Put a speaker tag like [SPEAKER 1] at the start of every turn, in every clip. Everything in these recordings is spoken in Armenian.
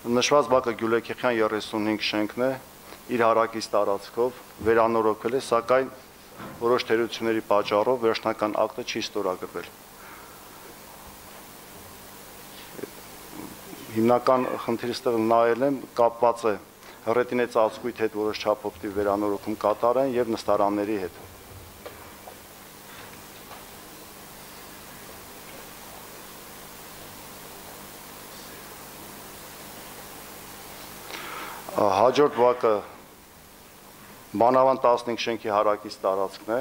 [SPEAKER 1] Նշված բակը Գյուլեքեխյան 35 շենքն է, իր հարակից տարածքով վերանորոգվել է, սակայն որոշ թերությունների պատճառով վերջնական ակտը չի ստորագրվել։ Հիմնական խնդիրը ստեղ նայել եմ, կապված է հռետինե ծածկույթի հետ որոշ չափով վերանորոգում կատարեն եւ նստարանների հետ։ Հաջորդ բակը Մանավանդ 15 շենքի հարակից տարածքն է։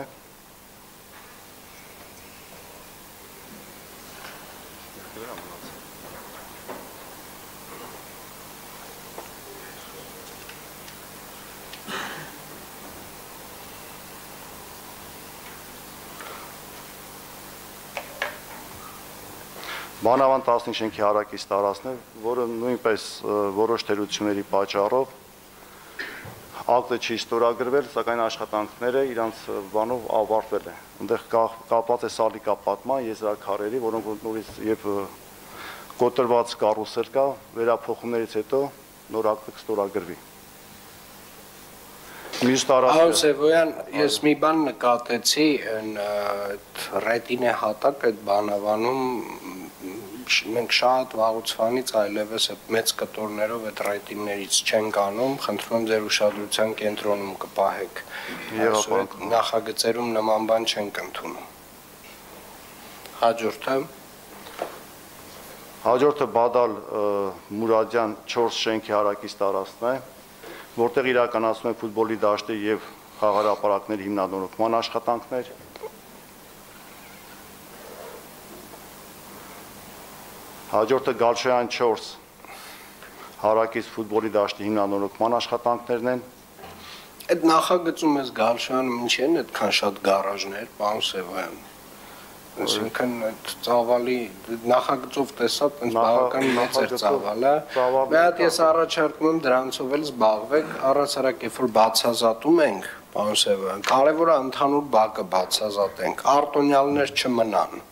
[SPEAKER 1] Մանավանդ 15 շենքի հարակից տարածքն է, որը նույնպես որոշ թերությունների պատճառով ակտը չի ստորագրվել, սակայն աշխատանքները իրանց բանով ավարտվել է։ Այնտեղ կապված է սալիկապատման եզրաքարերի, որոնք նորից եւ կոտրված կառուսել կա, վերափոխումներից հետո նոր ակտը կստորագրվի։
[SPEAKER 2] Այո, Սևոյան, ես մի բան նկատեցի, ռետինե հատակ այդ բանավանում մենք շատ վաղուց այլևս մեծ կտորներով այդ ռետիններից չենք անում, խնդրում եմ ձեր ուշադրության կենտրոնում կպահեք։ Նախագծերում նման բան չենք ընդունում։
[SPEAKER 1] Հաջորդը Բադալ Մուրադյան 4 շենքի հարակից տարածքն է, որտեղ իրականացնում են ֆուտբոլի դաշտի եւ խաղահրապարակների հիմնադրման աշխատանքներ։ Հաջորդը Գալշոյան 4 հարակից ֆուտբոլի դաշտի հիմնադրման աշխատանքներն են։
[SPEAKER 2] Այդ նախագծում ես Գալշոյանը ինչ են այդքան շատ գարաժներ, պարոն Սևոյան։ Այսինքն այդ ծավալի նախագծով տեսած այնց բավական մեծ էր ծավալը։ Մի հատ ես առաջարկում եմ դրանցով էլ զբաղվեք, առհասարակ երբ որ բացազատում ենք, պարոն Սևոյան, կարևորը ընդհանուր բակը բացազատենք, արտոնյալներ չմնան։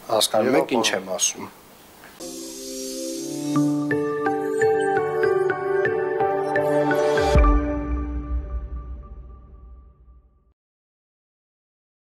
[SPEAKER 2] Հասկանում եք ինչ եմ ասում։